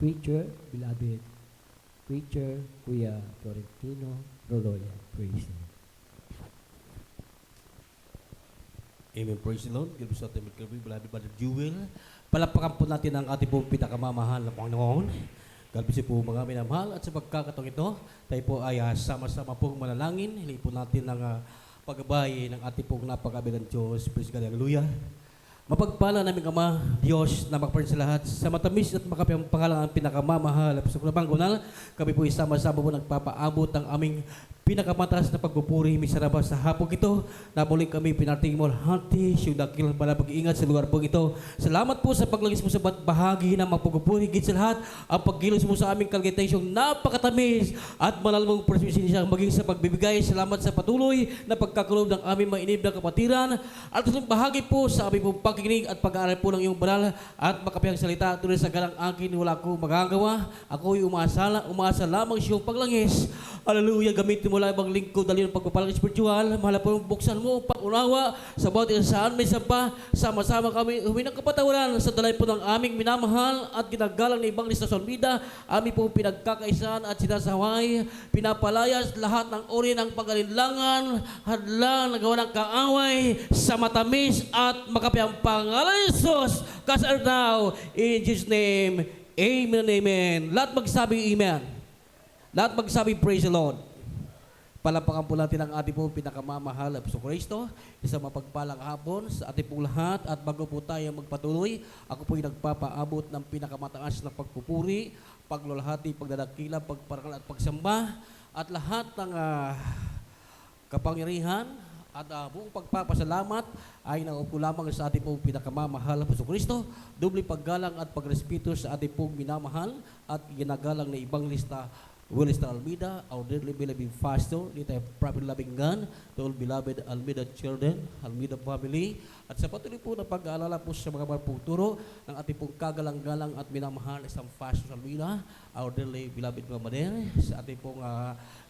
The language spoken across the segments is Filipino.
Preacher, beloved preacher, Kuya Florentino Roloya. Praise Him. Amen. Praise the Lord. Give us a time of beloved Brother Jewel. Palapakan po natin ang ating pong pinakamamahal na Panginoon. Galbisi po mga minamahal at sa pagkakataong ito, tayo po ay sama-sama pong manalangin. Hiling po natin ang paggabay ng ating pong napakabilang Diyos. Praise God. Hallelujah. Mapagpala namin Ama, Diyos na makaparin sa lahat, sa matamis at makapiyang pangalan ang pinakamamahal. Sa kunabanggunal, kami po isama-sama po nagpapaabot ng aming pinakamataas na pagpupuri, misaraba sa hapong ito, na muling kami pinarting mo hati, siyong dakilang pala pag-iingat sa lugar pong ito. Salamat po sa paglagis mo sa bahagi ng mga pagpupuri, higit sa lahat, ang pagkilos mo sa aming kalagitasyong napakatamis at malalmong presensya maging sa pagbibigay. Salamat sa patuloy na pagkakulog ng aming mainib na kapatiran, at sa bahagi po sa aming pong pakikinig at pag-aaral po ng iyong banal at makapiyang salita. Tuloy sa ganang akin, wala ko magagawa. Ako'y umaasa lamang siyong paglangis. Hallelujah. Gamitin mo lang ibang lingkod dali ng pagpapalang espiritual. Mahal po buksan mo pag-unawa sa bawat isaan may sampa. Sama-sama kami huminang kapatawaran sa dalay po ng aming minamahal at ginagalang na ibang lista sa Almida. Aming po pinagkakaisan at sinasaway. Pinapalayas lahat ng uri ng pag-alinlangan, hadlang, nagawa ng kaaway sa matamis at makapiyang pangalan ni Jesus. Cast out now in Jesus' name. Amen and amen. Lahat magsabi amen. Lahat magsabi praise the Lord. Palapakan po natin ang ating pong pinakamamahal na Kristo. Isang mapagpalang hapon sa ating pong lahat. At bago po tayo magpatuloy, ako po'y nagpapaabot ng pinakamataas na pagpupuri, paglulahati, pagdadakila, pagparangal at pagsamba. At lahat ng kapangyarihan at buong pagpapasalamat ay naupo lamang sa ating pong pinakamamahal na Kristo. Doble paggalang at pagrespeto sa ating pong minamahal at ginagalang na ibang lista. Willis Almeida, our dearly beloved pastor, dito prophet loving God, to all beloved Almeida children, Almeida family, at sa patuloy po na pag-aalala po sa mga pagturo ng ating pong kagalang-galang at minamahal isang pastor Almeida, our dearly beloved Mamader, sa ating pong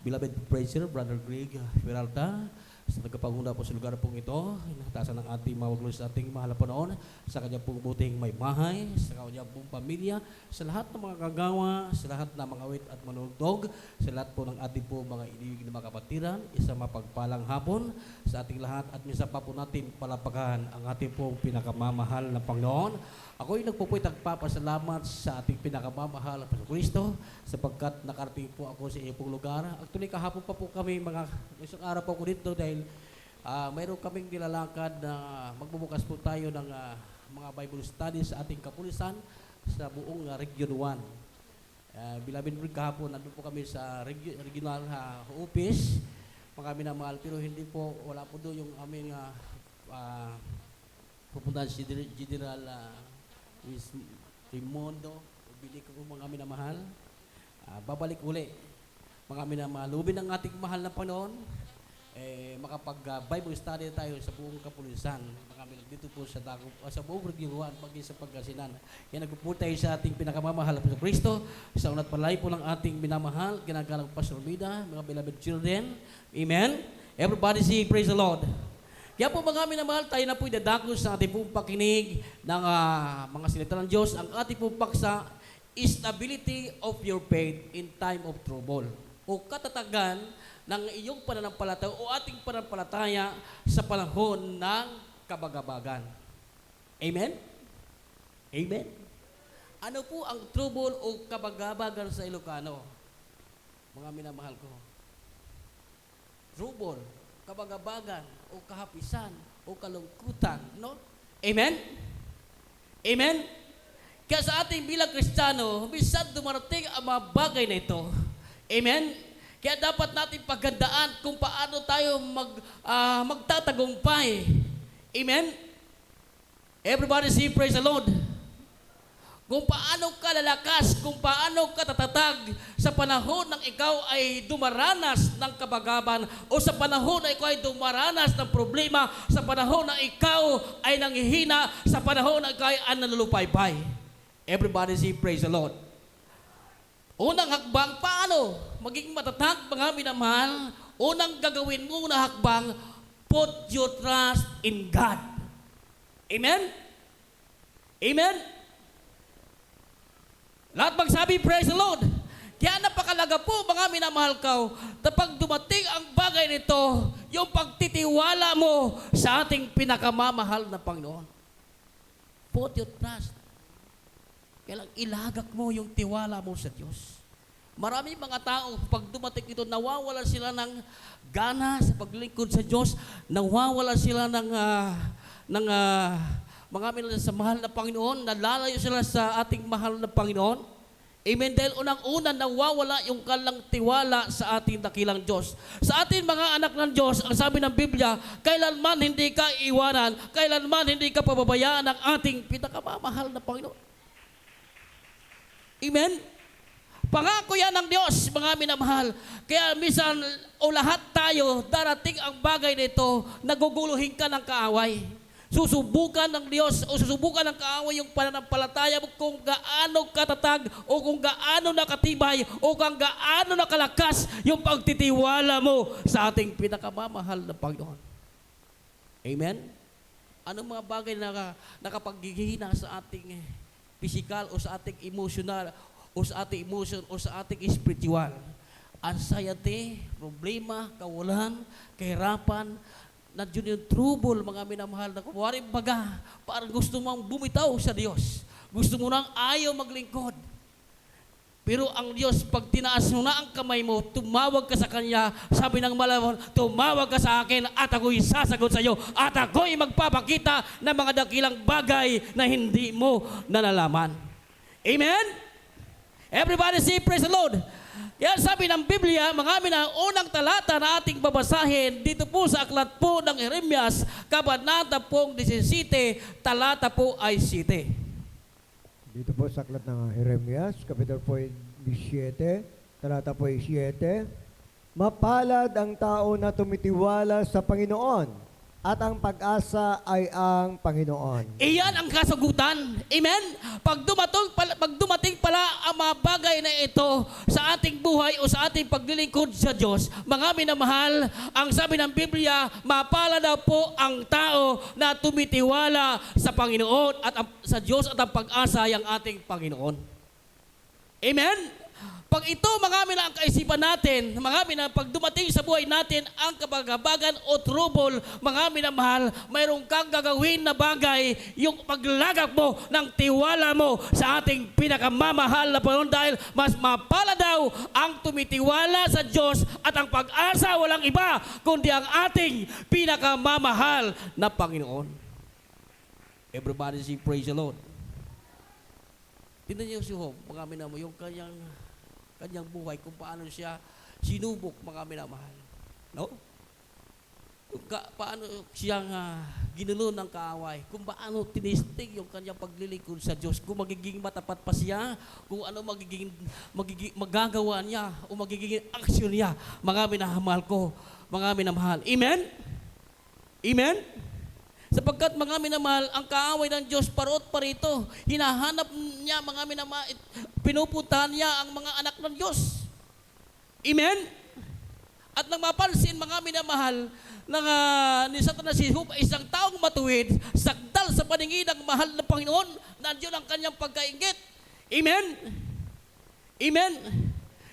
beloved preacher, Brother Greg Peralta, sa nagkapanguna po sa lugar pong ito, inatasan ng ating mawaglos sa ating mahal na Panginoon, sa kanyang pong buting may bahay, sa kanyang pong pamilya, sa lahat ng mga kagawa, sa lahat ng mga awit at manunugtog, sa lahat po ng ating po mga iniwig na mga kapatiran, isang mapagpalang hapon sa ating lahat at minsan pa po natin palapakan ang ating pong pinakamamahal na Panginoon. Ako'y nagpupoy nagpapasalamat sa ating pinakamamahal na Kristo sapagkat nakarating po ako sa iyong pong lugar. Actually, kahapon pa po kami, isang araw po ako dito dahil mayroon kaming nilalakad na magbubukas po tayo ng mga Bible studies sa ating kapulisan sa buong Region 1. Bilabin rin kahapon, nandun po kami sa regional office, mga minamahal, pero hindi po, wala po doon yung aming pupuntahan si General Rimondo, bili ko mga minamahal. Babalik uli, mga minamahal. Lubin ng ating mahal na Panginoon, makapag-Bible study tayo sa buong kapulisan. Dito po sa buong Region 1, maging sa Pangasinan. Yan, nagpupunta tayo sa ating pinakamamahal na Kristo, sa unat palay po ng ating minamahal, ginagalang Pastor Vida, mga beloved children. Amen? Everybody say, praise the Lord. Kaya po mga minamahal, tayo na po idadako sa ating pong pakinig ng mga salita ng Diyos. Ang ating pong paksa, stability of your faith in time of trouble. O katatagan ng iyong pananampalataya o ating pananampalataya sa panahon ng kabagabagan. Amen? Amen? Ano po ang trouble o kabagabagan sa Ilocano? Mga minamahal ko. Trouble, kabagabagan, o kahapisan, o kalungkutan, no? Amen? Amen? Kaya sa ating bilang Kristiyano, minsan dumarating ang mga bagay na ito. Amen? Kaya dapat natin paghandaan kung paano tayo magtatagumpay. Amen? Everybody say praise the Lord. Kung paano ka lalakas, kung paano ka tatatag sa panahon ng ikaw ay dumaranas ng kabagaban o sa panahon na ikaw ay dumaranas ng problema, sa panahon na ikaw ay nanghihina, sa panahon na ikaw ay nanlulupaypay. Everybody say praise the Lord. Unang hakbang, paano maging matatag mga minamahal? Unang gagawin mo na hakbang, put your trust in God. Amen? Amen? Lahat magsabi, praise the Lord. Kaya napakalaga po, mga minamahal ko, kapag dumating ang bagay nito, yung pagtitiwala mo sa ating pinakamamahal na Panginoon. Put your trust. Kailang ilagak mo yung tiwala mo sa Diyos. Maraming mga tao, pag dumating ito, nawawala sila ng gana sa paglingkod sa Diyos, nawawala sila ng mga minamahal sa mahal na Panginoon, nalalayo sila sa ating mahal na Panginoon. Amen. Dahil unang-una nawawala yung kalang tiwala sa ating dakilang Diyos. Sa ating mga anak ng Diyos, ang sabi ng Biblia, kailanman hindi ka iwanan, kailanman hindi ka pababayaan ng ating pinakamamahal na Panginoon. Amen. Pangako yan ng Diyos, mga minamahal. Kaya minsan, o lahat tayo, darating ang bagay nito, naguguluhin ka ng kaaway. Susubukan ng Diyos o susubukan ng kaaway yung pananampalataya mo kung gaano katatag o kung gaano nakatibay o kung gaano nakalakas yung pagtitiwala mo sa ating pinakamamahal na Panginoon. Amen? Anong mga bagay na nakapaghihina sa ating physical o sa ating emotional o sa ating emotion o sa ating spiritual? Anxiety, problema, kawalan, kahirapan, nandiyon yung trouble, mga minamahal na kuwari baga, parang gusto mong bumitaw sa Diyos. Gusto mo nang ayaw maglingkod. Pero ang Diyos, pag tinaas mo na ang kamay mo, tumawag ka sa Kanya, sabi ng malaman, tumawag ka sa akin at ako'y sasagot sa iyo at ako'y magpapakita ng mga dakilang bagay na hindi mo nalalaman. Amen? Everybody say, praise the Lord. Yan sabi ng Biblia, mga amin, ang unang talata na ating babasahin dito po sa aklat po ng Jeremias, kabanata pong 17, talata po ay 7. Dito po sa aklat ng Jeremias, kapitulo po ay 17, talata po ay 7. Mapalad ang tao na tumitiwala sa Panginoon at ang pag-asa ay ang Panginoon. Iyan ang kasagutan. Amen? Pag dumating pala ang mga bagay na ito sa ating buhay o sa ating paglilingkod sa Diyos, mga minamahal, ang sabi ng Biblia, mapala daw po ang tao na tumitiwala sa Panginoon at sa Diyos at ang pag-asa ay ang ating Panginoon. Amen? Pag ito, mga mina, ang kaisipan natin, mga mina, pag dumating sa buhay natin ang kabagabagan o trouble, mga minamahal, mayroong kang gagawin na bagay, yung paglagak mo ng tiwala mo sa ating pinakamamahal na Panginoon dahil mas mapala daw ang tumitiwala sa Diyos at ang pag-asa walang iba kundi ang ating pinakamamahal na Panginoon. Everybody say praise the Lord. Tingnan niyo si Job, mga minamahal, yung kanyang buhay, kung paano siya sinubok, mga minamahal. No? Paano siyang ginulo ng kaaway, kung paano tinistig yung kanyang paglilingkod sa Diyos, kung magiging matapat pa siya, kung ano magagawa niya, o magiging aksyon niya, mga minamahal ko, mga minamahal. Amen? Amen? Sapagkat mga minamahal, ang kaaway ng Diyos parot parito, hinahanap niya mga minamahal, pinupuntahan niya ang mga anak ng Diyos. Amen? At nang mapansin mga minamahal, ni Satanas si Job ay isang taong matuwid, sakdal sa paningin ng mahal na Panginoon, nandiyon ang kanyang pagkaingit. Amen? Amen?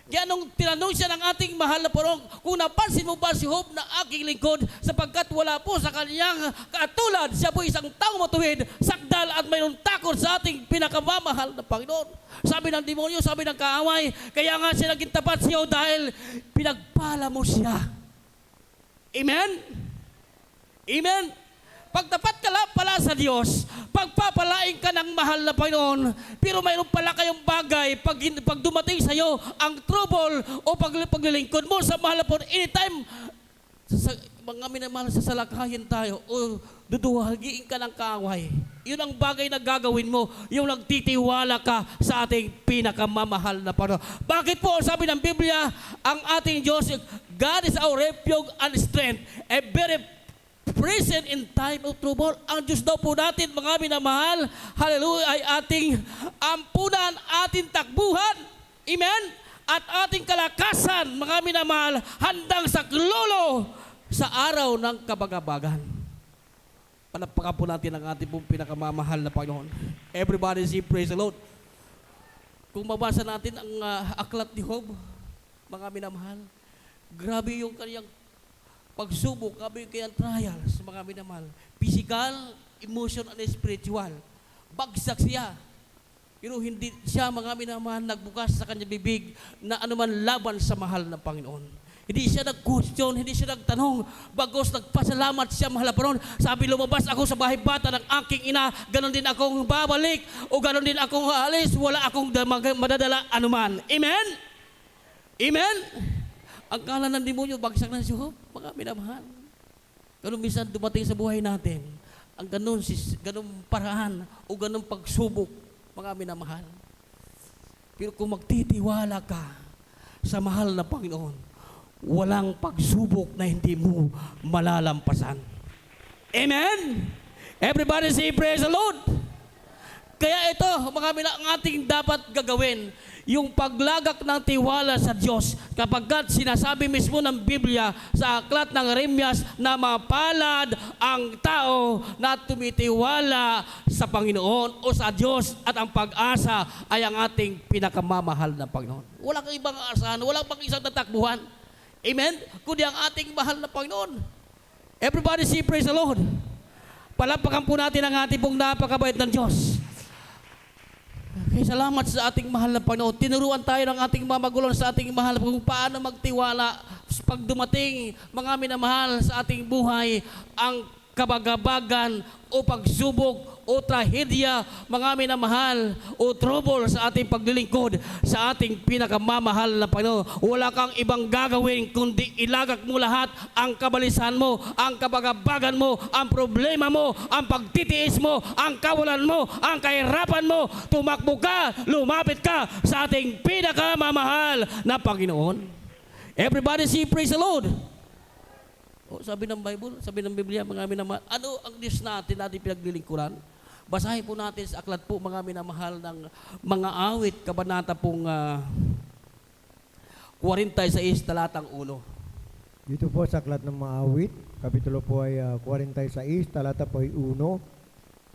Kaya nung tinanong siya ng ating mahal na Panginoon, kung napansin mo ba si Job na aking lingkod, sapagkat wala po sa kanyang katulad, siya po isang taong matuwid, sakdal at mayroong takot sa ating pinakamamahal na Panginoon. Sabi ng demonyo, sabi ng kaaway, kaya nga siya naging tapat sa iyo dahil pinagpala mo siya. Amen? Amen? Pagtapat ka lang pala sa Diyos, pagpapalain ka ng mahal na Panginoon, pero mayroon pala kayong bagay pag dumating sa iyo ang trouble o paglilingkod mo sa mahal na Panginoon, anytime, mga minamahal, sa salakayin tayo o duduhagiin ka ng kaaway. Yun ang bagay na gagawin mo, yung nagtitiwala ka sa ating pinakamamahal na Panginoon. Bakit po, sabi ng Biblia, ang ating Diyos, God is our refuge and strength, a very present in time of trouble. Ang Diyos daw po natin, mga minamahal, hallelujah, ay ating ampunan, ating takbuhan. Amen? At ating kalakasan, mga minamahal, handang saklolo sa araw ng kabagabagan. Panapakan po natin ang ating pong pinakamamahal na Panginoon. Everybody say praise the Lord. kung mabasa natin ang aklat ni Job, mga minamahal, grabe yung kanyang pagsubok, grabe yung kanyang trials, mga minamahal. Physical, emotional, and spiritual. Bagsak siya. Pero hindi siya, mga minamahal, nagbukas sa kanyang bibig na anuman laban sa mahal ng Panginoon. Hindi siya nag-question, hindi siya nagtanong. Bagos nagpasalamat siya, mahal na Panginoon. Sabi, lumabas ako sa bahay bata ng aking ina, ganon din akong babalik, o ganon din akong aalis, wala akong madadala anuman. Amen? Amen? Ang kala ng demonyo, bagsak na siya, mga minamahal. Ganun minsan dumating sa buhay natin, ang ganun paraan, o ganun pagsubok, mga minamahal. Pero kung magtitiwala ka sa mahal na Panginoon, walang pagsubok na hindi mo malalampasan. Amen? Everybody say praise the Lord. Kaya ito, mga ang ating dapat gagawin, yung paglagak ng tiwala sa Diyos, kapagkat sinasabi mismo ng Biblia sa aklat ng Jeremias na mapalad ang tao na tumitiwala sa Panginoon o sa Diyos, at ang pag-asa ay ang ating pinakamamahal na Panginoon. Walang ibang asahan, walang pang isang tatakbuhan. Amen? Kundi ang ating mahal na Panginoon. Everybody say praise the Lord. Palapakan po natin ang ating pong napakabait ng Diyos. Kaya salamat sa ating mahal na Panginoon. Tinuruan tayo ng ating mga magulang sa ating mahal kung paano magtiwala pag dumating, mga minamahal, sa ating buhay ang kabagabagan o pagsubok o trahedya, mga minamahal, o trouble sa ating paglilingkod sa ating pinakamamahal na Panginoon. Wala kang ibang gagawin kundi ilagak mo lahat ang kabalisan mo, ang kabagabagan mo, ang problema mo, ang pagtitiis mo, ang kawalan mo, ang kahirapan mo. Tumakbo ka, lumapit ka sa ating pinakamamahal na Panginoon. Everybody say praise the Lord. O, sabi ng Bible, sabi ng Biblia, mga minamahal, ano ang Diyos natin pinaglilingkuran? Basahin po natin sa aklat po, mga minamahal, ng mga awit, kabanata pong 46, talatang 1. Dito po sa aklat ng Maawit, kapitulo po ay 46, talata po ay 1.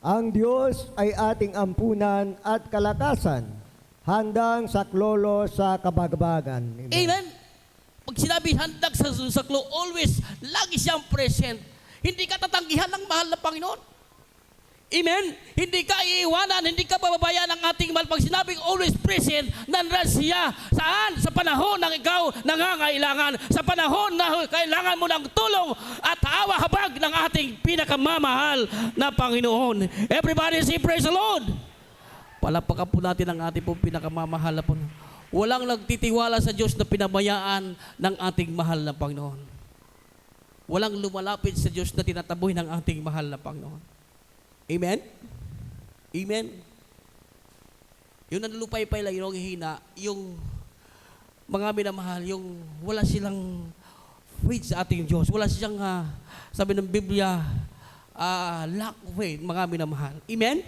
Ang Diyos ay ating ampunan at kalakasan, handang saklolo sa kabagabagan. Amen? Pag sinabi handag sa saklo, always, lagi siyang present. Hindi ka tatanggihan ng mahal na Panginoon. Amen? Hindi ka iiwanan, hindi ka bababayaan ng ating mahal. Pag sinabing always present, nandiyan siya. Saan? Sa panahon ng ikaw nangangailangan. Sa panahon na kailangan mo ng tulong at hawa-habag ng ating pinakamamahal na Panginoon. Everybody say praise the Lord. Palapakan po natin ang ating pong pinakamamahal na Panginoon. Walang nagtitiwala sa Diyos na pinabayaan ng ating mahal na Panginoon. Walang lumalapit sa Diyos na tinataboy ng ating mahal na Panginoon. Amen? Amen? Yung nanlupay-pay lang, yung hina, yung mga minamahal, yung wala silang faith sa ating Diyos. Wala silang, sabi ng Biblia, lack of faith, mga minamahal. Amen?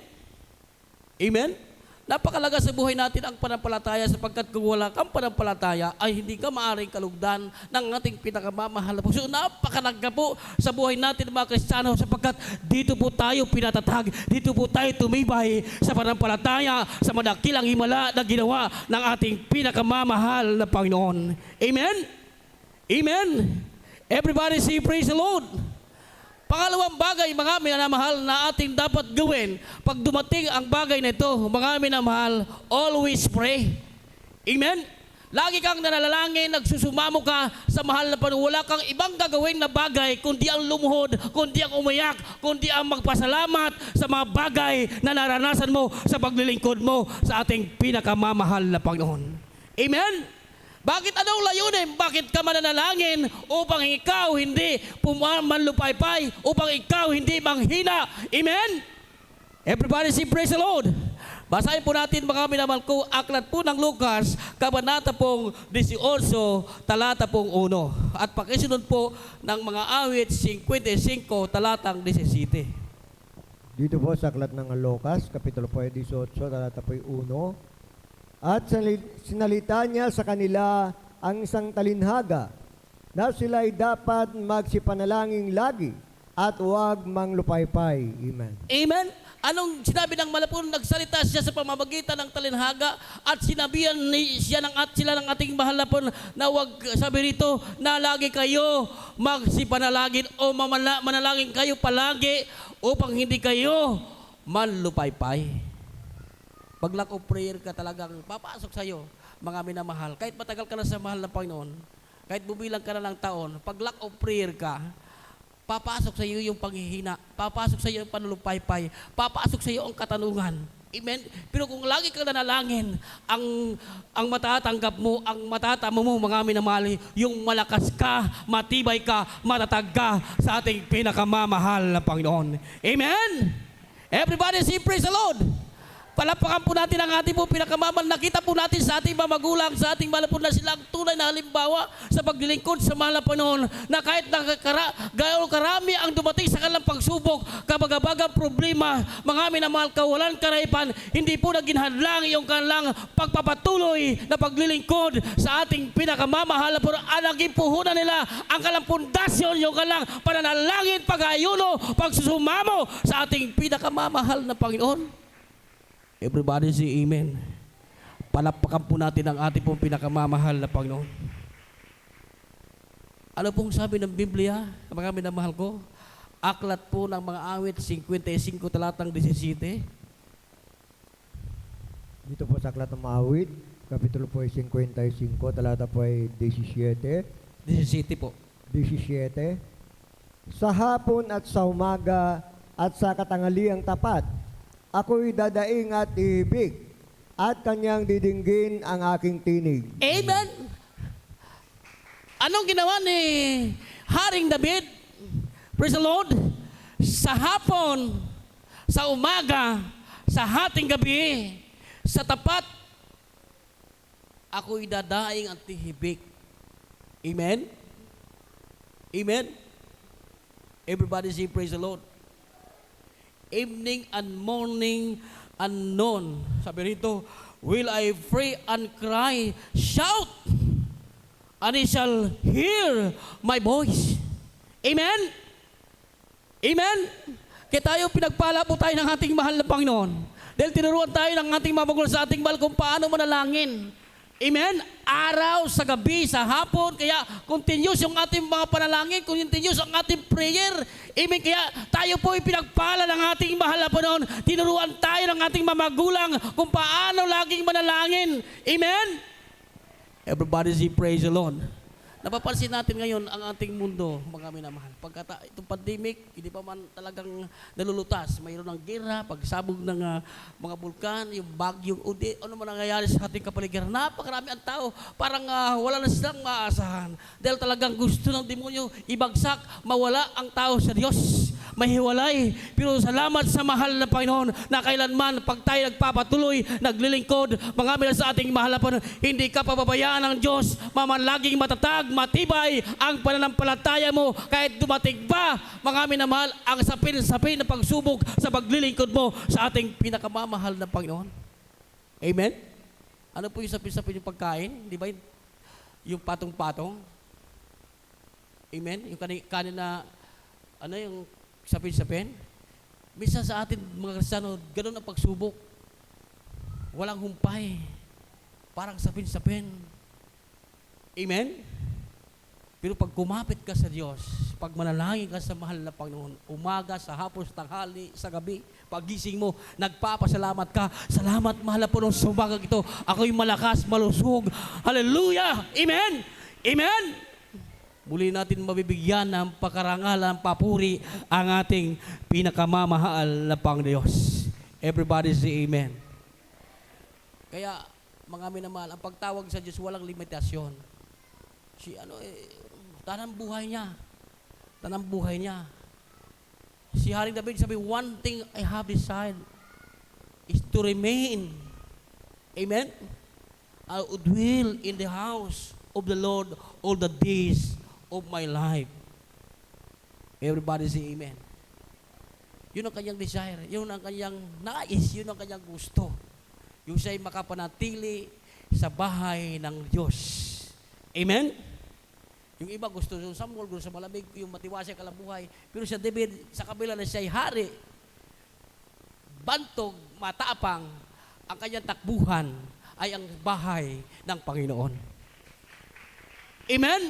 Amen? Napakalaga sa buhay natin ang panampalataya, sapagkat kung wala kang panampalataya ay hindi ka maaaring kalugdan ng ating pinakamamahal. So napakalaga po sa buhay natin, mga Kristiyano, sapagkat dito po tayo pinatatag, dito po tayo tumibay sa panampalataya sa madakilang himala na ginawa ng ating pinakamamahal na Panginoon. Amen? Amen? Everybody say praise the Lord. Pangalawang bagay, mga minamahal, na ating dapat gawin pag dumating ang bagay na ito, mga minamahal, always pray. Amen? Lagi kang nanalangin, nagsusumamo ka sa mahal na Panginoon. Wala kang ibang gagawin na bagay kundi ang lumuhod, kundi ang umayak, kundi ang magpasalamat sa mga bagay na naranasan mo sa paglilingkod mo sa ating pinakamamahal na Panginoon. Amen? Bakit anong layunin? Bakit ka mananalangin? Upang ikaw hindi pumamanlupaypay, upang ikaw hindi manghina. Amen? Everybody say praise the Lord. Basahin po natin, mga minamahal ko, aklat po ng Lucas, kabanata pong 18, talata pong 1. At pakisunod po ng mga awit 55, talatang 17. Dito po sa aklat ng Lucas, kapitulo po ay 18, talata po ay 1. At sinalita niya sa kanila ang isang talinhaga na sila'y dapat magsipanalangin lagi at huwag manglupaypay. Amen. Amen? Anong sinabi ng malapun? Nagsalita siya sa pamamagitan ng talinhaga at sinabihan sila ng ating mahal na pun na wag, sabi rito, na lagi kayo magsipanalangin o manalangin kayo palagi upang hindi kayo manlupaypay. Pag lack of prayer ka talagang papasok sa'yo, mga minamahal. Kahit matagal ka na sa mahal na Panginoon, kahit bumilang ka na ng taon, pag lack of prayer ka, papasok sa iyo yung panghihina, papasok sa iyo yung panlulupaypay, papasok sa iyo ang katanungan. Amen? Pero kung lagi kang nanalangin, ang matatanggap mo, ang matatamo mo, mga minamahal, yung malakas ka, matibay ka, matatag ka sa ating pinakamamahal na Panginoon. Amen? Everybody say praise the Lord. Palapakan po natin ang ating po pinakamamahal. Nakita po natin sa ating mga magulang, sa ating mahal po na sila ang tunay na halimbawa sa paglilingkod sa mahal na Panginoon, na kahit gayon karami ang dumating sa kanilang pagsubok, kabaga-bagang problema, mga minamahal, kawalan karaipan, hindi po naging hadlang yung kanilang pagpapatuloy na paglilingkod sa ating pinakamamahal na Panginoon. Ang naging puhunan nila, ang kanilang pundasyon, yung kanilang pananalangin, pag-ayuno, pagsusumamo sa ating pinakamamahal na Panginoon. Everybody say amen. Palapakan po natin ang ating pong pinakamamahal na Panginoon. Ano pong sabi ng Biblia, mga minamahal ko? Aklat po ng mga awit, 55 talatang 17. Dito po sa Aklat ng Maawit, Kapitulo po ay 55, talata po ay 17. 17 po. 17. Sa hapon at sa umaga at sa katanghaliang tapat, ako'y dadaing at ibig, at kanyang didinggin ang aking tinig. Amen. Anong ginawa ni Haring David? Praise the Lord. Sa hapon, sa umaga, sa hating gabi, sa tapat, ako'y dadaing at ihibig. Amen? Amen? Everybody say praise the Lord. Evening and morning and noon. Sabi rito, will I pray and cry, shout, and he shall hear my voice. Amen? Amen? Kaya tayo, pinagpala po tayo ng ating mahal na Panginoon. Dahil tinuruan tayo ng ating mga magulang sa ating mahal kung paano manalangin. Amen? Araw, sa gabi, sa hapon. Kaya continuous yung ating mga panalangin, continuous ang ating prayer. Amen? Kaya tayo po pinagpala ng ating mahal na Panginoon. Tinuruan tayo ng ating mamagulang kung paano laging manalangin. Amen? Everybody say praise the Lord. Napapansin natin ngayon ang ating mundo, mga minamahal. Pagka itong pandemic, hindi pa man talagang nalulutas. Mayroon ng gera, pagsabog ng mga bulkan, yung bagyong udi, ano man nangyayari sa ating kapaligiran. Napakarami ang tao, parang wala na silang maasahan. Dahil talagang gusto ng demonyo ibagsak, mawala ang tao sa Diyos. Mahiwalay. Pero salamat sa mahal na Panginoon na kailanman pag tayo nagpapatuloy, naglilingkod, mga minamahal sa ating mahal na Panginoon, hindi ka pababayaan ng Diyos, mamanlaging matatag, matibay ang pananampalataya mo kahit dumating pa, mga minamahal, ang sapin-sapin na pagsubok sa paglilingkod mo sa ating pinakamamahal na Panginoon. Amen? Ano po yung sapin-sapin yung pagkain? Di ba yung patong-patong? Amen? Yung kanin na, ano yung sapin-sapin? Minsan sa atin mga Kristiyano, ganun ang pagsubok. Walang humpay. Parang sapin-sapin. Amen? Pero pag kumapit ka sa Diyos, pag manalangin ka sa mahal na Panginoon, umaga, sa hapon, sa tanghali, sa gabi, pagising mo, nagpapasalamat ka. Salamat, mahal na Panginoon, sa umagang ito. Ako'y malakas, malusog. Hallelujah! Amen! Amen! Muli natin mabibigyan ng pakarangalan, papuri ang ating pinakamamahal na Panginoon. Everybody say amen. Kaya, mga minamahal, ang pagtawag sa Diyos walang limitasyon. Tanang buhay niya. Tanang buhay niya. Si Haring David sabi, one thing I have decided is to remain. Amen? I would dwell in the house of the Lord all the days of my life. Everybody say amen. Yun ang kanyang desire. Yun ang kanyang nais. Yun ang kanyang gusto. Yung siya'y makapanatili sa bahay ng Diyos. Amen? Yung iba gusto sa mall, gusto sa malamig, yung matiwasay kalabuhay. Pero si David, sa kabila na siya'y hari, bantog, mataapang, ang kanyang takbuhan ay ang bahay ng Panginoon. Amen?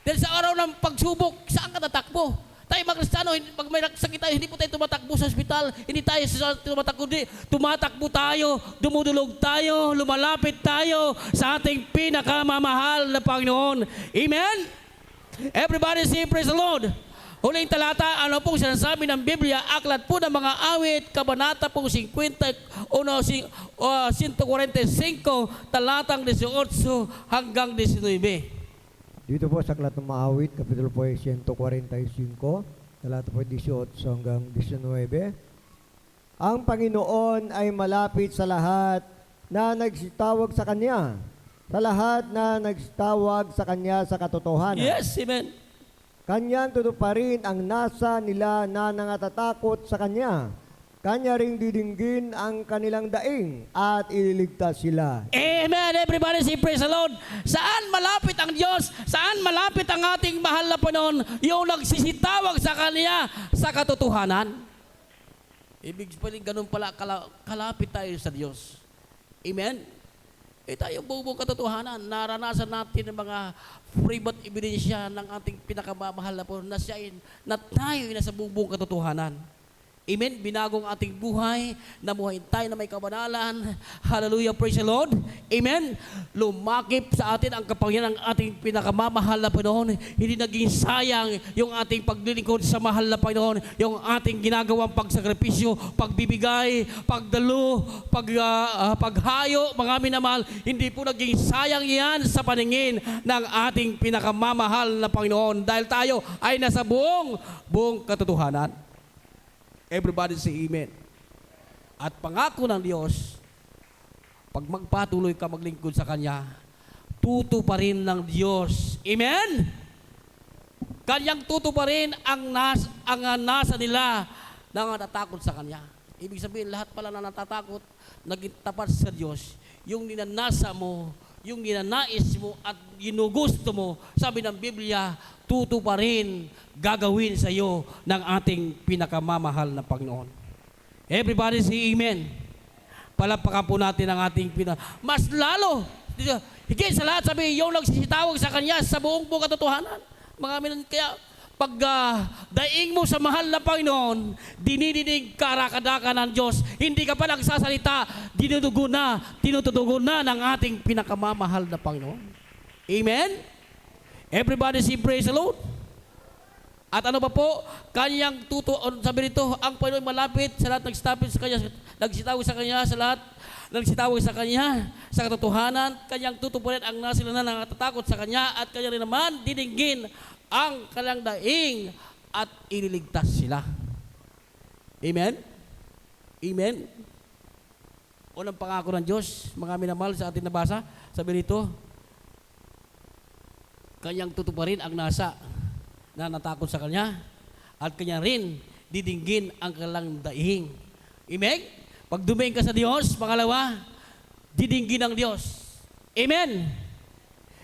Dahil sa araw ng pagsubok, saan ka tatakbo? Tayo mga Kristiyano, pag may sakit tayo, hindi po tayo tumatakbo sa ospital, hindi tayo tumatakbo, tumatakbo tayo, dumudulog tayo, lumalapit tayo sa ating pinakamamahal na Panginoon. Amen? Everybody say praise the Lord. Huling talata, ano pong sinasabi ng Biblia, aklat po ng mga awit, kabanata pong 145, talatang 18 hanggang 19. Dito po sa Aklat ng Maawit, Kapitulo po ay 145, talata po 18 hanggang 19. Ang Panginoon ay malapit sa lahat na nagsitawag sa Kanya, sa lahat na nagsitawag sa Kanya sa katotohanan. Yes, amen. Kanyang tutuparin ang nasa nila na nangatatakot sa Kanya. Kanya ring didinggin ang kanilang daing at ililigtas sila. Amen. Everybody say praise the Lord. Saan malapit ang Diyos? Saan malapit ang ating mahal na Panginoon? Yung nagsisitawag sa Kanya sa katotohanan. Ibig sabihin, ganun pala kalapit tayo sa Diyos. Amen. Tayo buong katotohanan. Naranasan natin ang mga pribat ebidensya ng ating pinakamamahal na Panginoon na tayo ay nasa buong katotohanan. Amen. Binagong ating buhay, namuhay tayo na may kabanalan. Hallelujah, praise the Lord. Amen. Lumakip sa atin ang kapangyarihan ng ating pinakamamahal na Panginoon. Hindi naging sayang yung ating paglilingkod sa mahal na Panginoon, yung ating ginagawang pagsakripisyo, pagbibigay, pagdalo, paghayo, mga minamahal. Hindi po naging sayang yan sa paningin ng ating pinakamamahal na Panginoon dahil tayo ay nasa buong katotohanan. Everybody say amen. At pangako ng Diyos, pag magpatuloy ka maglingkod sa Kanya, tutuparin ng Diyos. Amen? Kanyang tutuparin ang nasa nila na natatakot sa Kanya. Ibig sabihin, lahat pala na natatakot, naging tapat sa Diyos. Yung ninanasa mo, yung ninanais mo at ginugusto mo, sabi ng Biblia, tutuparin, gagawin sa iyo ng ating pinakamamahal na Panginoon. Everybody say amen. Palapakan po natin ang ating mas lalo, higit sa lahat, sabi, yung nagsisitawag sa Kanya sa buong katotohanan. Mga minan, kaya pag daing mo sa mahal na Panginoon, dinidinig karakadaka ng Diyos, hindi ka pa nagsasalita, tinututugon na ng ating pinakamamahal na Panginoon. Amen? Everybody say praise the Lord. At ano pa po, Kanyang sabi nito, ang Panginoon malapit sa lahat nagsitawag sa Kanya, sa lahat nagsitawag sa Kanya, sa katotohanan, Kanyang tutuparin ang nasa na natatakot sa Kanya at Kanya rin naman didinggin ang kanilang daing at ililigtas sila. Amen? Amen? Unang pangako ng Diyos, mga minamahal sa ating nabasa, sabi nito, Kanyang tutuparin ang nasa na natakot sa Kanya at Kanya rin didinggin ang kanilang daing. Amen? Pag dumaing ka sa Diyos, pangalawa, didinggin ng Diyos. Amen?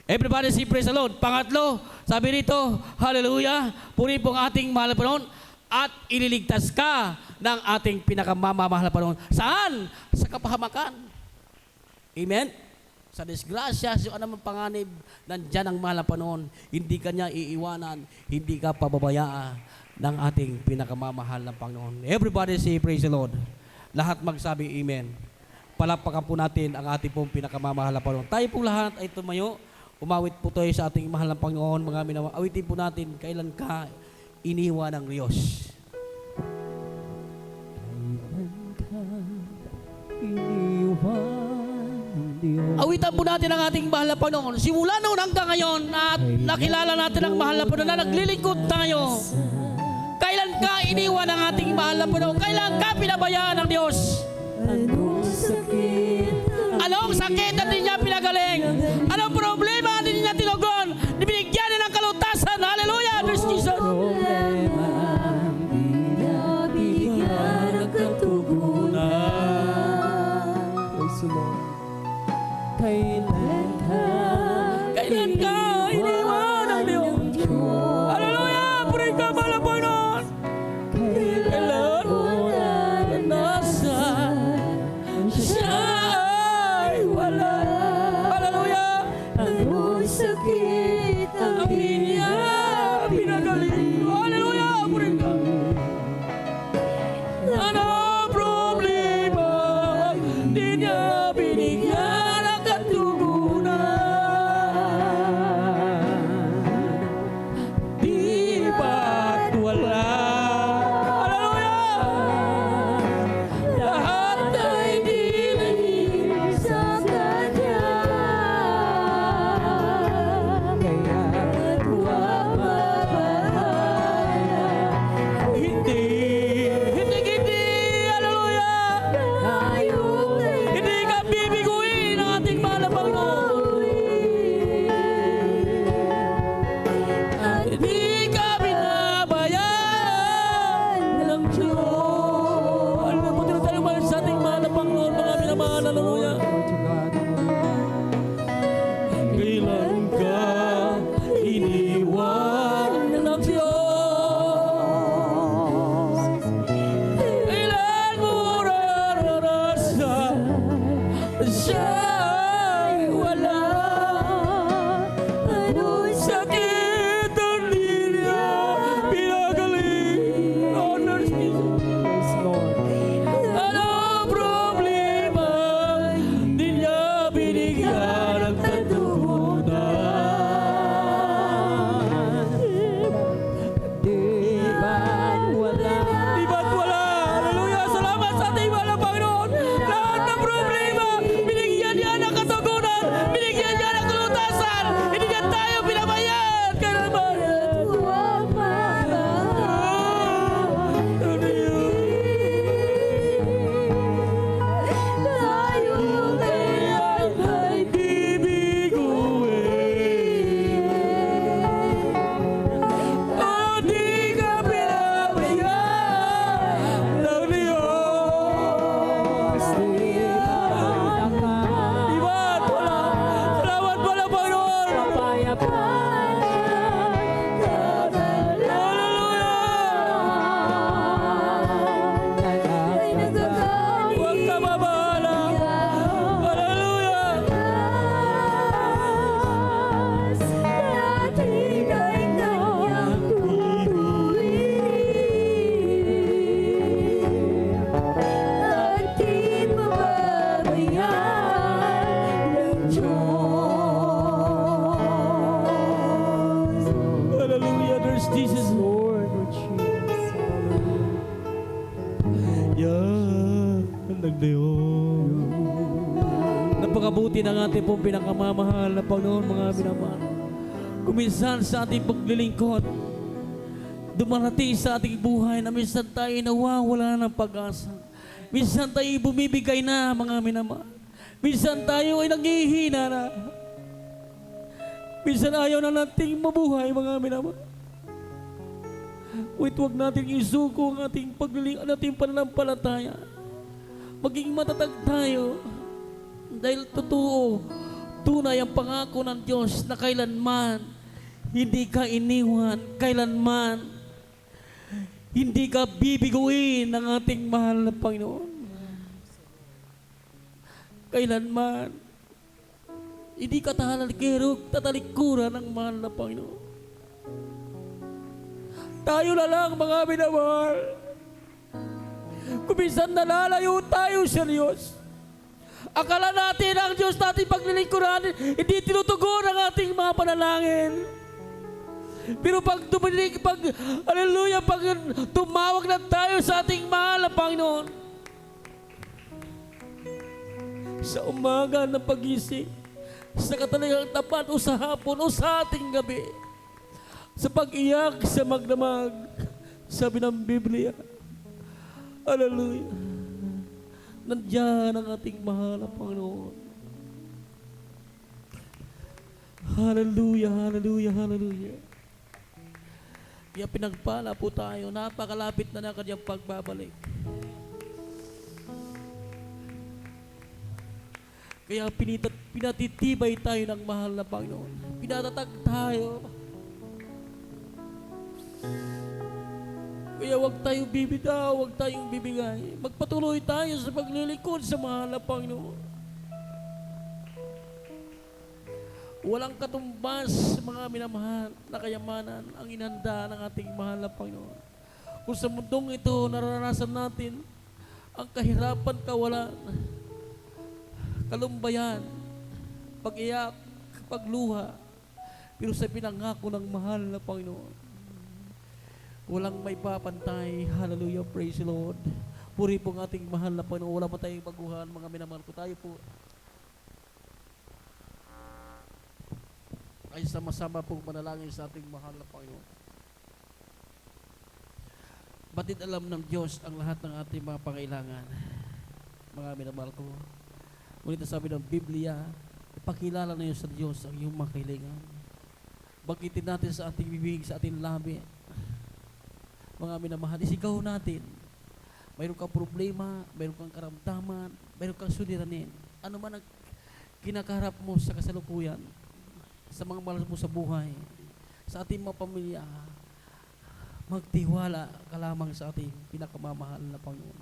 Everybody say praise the Lord. Pangatlo, sabi rito, hallelujah, puri po ang ating mahal na Panginoon at ililigtas ka ng ating pinakamamahal na Panginoon. Saan? Sa kapahamakan. Amen? Sa disgrasya, sa anumang panganib, nandyan ang mahal na Panginoon. Hindi ka niya iiwanan, hindi ka pababayaan ng ating pinakamamahal na Panginoon. Everybody say praise the Lord. Lahat magsabi amen. Palapakan po natin ang ating pong pinakamamahal na Panginoon. Tayo po lahat ay tumayo. Umawit po tayo sa ating mahal na Panginoon. Mga minamahal, awitin po natin, kailan ka iniwan ng Diyos. Kailan ka iniwan ng Diyos? Awitan po natin ang ating mahal na Panginoon. Simula noon hanggang ngayon at nakilala natin ang mahal na Panginoon na naglilingkod tayo. Kailan ka iniwan ng ating mahal na Panginoon? Kailan ka pinabayaan ng Diyos? Anong sakit na hindi niya pinagaling? Anong problema na hindi niya tinugon? Binigyan niya ng kalutasan. Hallelujah! Praise Jesus! Kailan ka iniwan ng Diyos? Hallelujah! Puri ka, mahal na Panginoon! Kailan mo nasa abutin ang ating pong pinakamamahal na Panginoon, mga minamahal. Kuminsan sa ating paglilingkod, dumarating sa ating buhay na minsan tayo nawawala ng pag-asa. Minsan tayo bumibigay na, mga minamahal. Minsan tayo ay naghihina na. Minsan ayaw na nating mabuhay, mga minamahal. Wait, huwag natin isuko ang ating ating pananampalataya. Maging matatag tayo dahil totoo, tunay ang pangako ng Diyos na kailanman hindi ka iniwan, kailanman hindi ka bibiguin ng ating mahal na Panginoon. Kailanman hindi ka tatalikuran ng mahal na Panginoon. Tayo na lang, mga minamahal. Kung minsan nalalayo tayo sa Diyos, akala natin ang Diyos natin paglilingkuran, hindi tinutugon ang ating mga panalangin. Pero pag hallelujah, pag tumawag na tayo sa ating mahal na Panginoon, sa umaga na pagising, sa katalagang tapat o sa hapon o sa ating gabi, sa pag-iyak, sa magdamag, sabi ng Biblia, hallelujah, nandiyan ang ating mahal na Panginoon. Hallelujah, hallelujah, hallelujah. Kaya pinagpala po tayo, napakalapit na ng kanyang pagbabalik. Kaya pinatitibay tayo ng mahal na Panginoon. Pinatatag tayo. Kaya huwag tayong bibitaw, huwag tayong bibigay. Magpatuloy tayo sa paglilingkod sa mahal na Panginoon. Walang katumbas, mga minamahal, na kayamanan ang inanda ng ating mahal na Panginoon. Kung sa mundong ito, naranasan natin ang kahirapan, kawalan, kalumbayan, pag-iyak, pagluha. Pero sa pinangako ng mahal na Panginoon, walang may papantay. Hallelujah, praise the Lord. Puri po ang ating mahal na Panginoon. Wala pa tayong baguhan, mga minamahal ko. Tayo po ay sama-sama pong manalangin sa ating mahal na Panginoon. Batid alam ng Diyos ang lahat ng ating mga pangailangan, mga minamahal ko. Ngunit sabi ng Biblia, ipakilala na yun sa Diyos ang iyong mga kahilingan. Banggitin natin sa ating bibig, sa ating labi. Mga minamahal, isigaw natin. Mayroon kang problema, mayroon kang karamdaman, mayroon kang suliranin. Ano man ang kinakaharap mo sa kasalukuyan, sa mga mahal mo sa buhay, sa ating mga pamilya, magtiwala ka lamang sa ating pinakamamahal na Panginoon.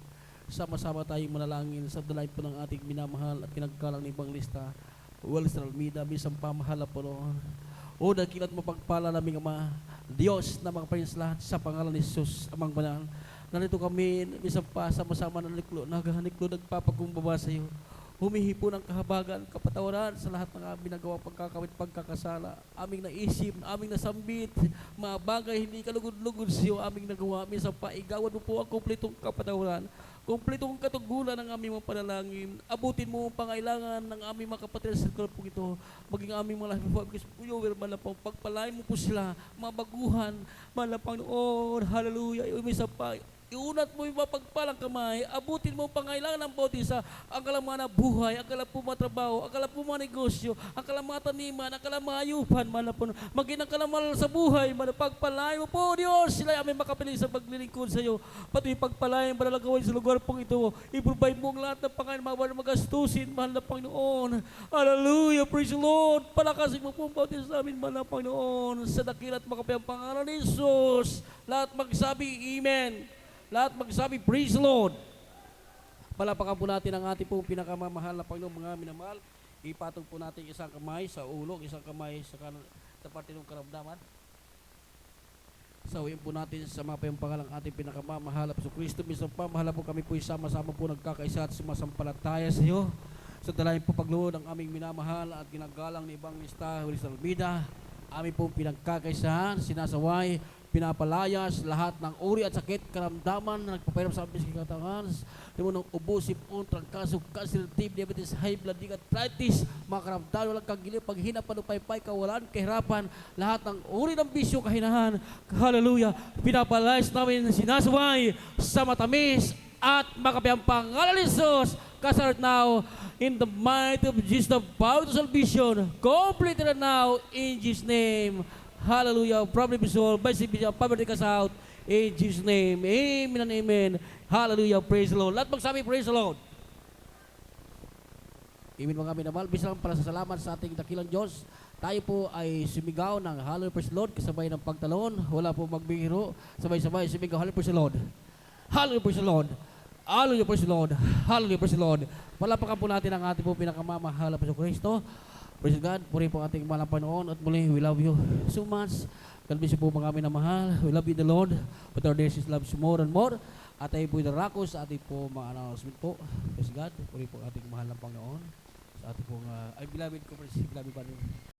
Sama-sama tayong manalangin sa dalay po ng ating minamahal at pinagkalang ni Evangelista Wells Almeida, bisang pamahala po noon. O dakilat mapagpala naming Ama, Diyos na mga Panginoon lahat, sa pangalan ni Jesus, Amang Banal. Narito kami, bisang pa, sama-sama naghahaniklo, nagpapakumbaba sa iyo. Humihipo ng kahabagan, kapatawaran sa lahat ng aming nagawang pagkakawit, pagkakasala. Aming naisip, aming nasambit, mga bagay hindi kalugod-lugod sa iyo, aming nagawa. Minsan pa, igawan mo po ang kumpletong kapatawaran, kumpletong katugulan ng aming mga panalangin. Abutin mo ang pangailangan ng aming mga kapatid sa circle po ito. Maging aming mga life focus po yun, malapang pagpalain mo po sila, mga baguhan, malapang noon, hallelujah. Umisa pa, iunat mo yung mapagpalang kamay, abutin mo ang pangailangan ng bawat isa, ang kalaman na buhay, ang kalaman po matrabaho, ang kalaman po mga negosyo, ang kalaman taniman, ang kalaman ayupan, malapon, maging ang kalaman sa buhay, pagpalain mo po, Diyos, sila ay aming makapiling sa paglilingkod sa iyo, pati pagpalain, malalagawin sa lugar pong ito, i-provide mo ang lahat ng pangailangan, mga magastusin, mahal na Panginoon, hallelujah, praise the Lord, palakasin mo po ang bawat isa sa amin, mahal na Panginoon, sa dakila at makapayang pangalan ni Jesus, lahat magsabi, Amen. Lahat magsabi, praise the Lord. Palapakan po natin ang ating pong pinakamamahal na Panginoon, mga minamahal. Ipatong po natin isang kamay sa ulo, isang kamay sa parte ng karamdaman. Sawiin po natin sa mapayang pangalang ating pinakamamahal na Kristo. Minsan pa, mahala po kami po sama-sama po nagkakaisa at sumasampalataya sa iyo. Sa dalayan po pagluhod ng aming minamahal at ginagalang ni Evangelista Wells Almeida, aming pong pinagkakaisahan, sinasaway, pinapalayas lahat ng uri at sakit, karamdaman na nagpapahirap sa amin sa katawan, ng ubo, sipon, trangkaso, cancer, TB, diabetes, high blood, arthritis, mga karamdaman, walang kagili, paghina, panupaypay, kawalan, kahirapan, lahat ng uri ng bisyo, kahinahan, hallelujah, pinapalayas namin, sinasaway sa matamis at makapiyang pangalan ni Jesus, kasart now, in the might of Jesus, the power to salvation, completed now, in Jesus' name. Hallelujah. Problem is solved. By salvation, poverty cast out. In Jesus' name. Amen and amen. Hallelujah. Praise the Lord. Lahat magsabi, praise the Lord. Amen mga minamahal. Bisa lang pala sa salamat sa ating dakilang Diyos. Tayo po ay sumigaw ng Hallelujah, praise the Lord, kasabay ng pagtalon. Wala po magbihiro. Sabay-sabay sumigaw, Hallelujah, praise the Lord. Hallelujah, praise the Lord. Hallelujah, praise the Lord. Hallelujah, praise the Lord. Palapakan po natin ang ating po pinakamamahal na Panginoon Kristo. Praise God, puri po ating mahal na Panginoon at muli, we love you so much. God bless you po mga aming na mahal. We love you the Lord, but our days is loves you more and more. At tayo po idarakos sa ating po mga announcement po. Praise God, puri po ating mahal na Panginoon. Sa ating po, I beloved ko, beloved Panginoon.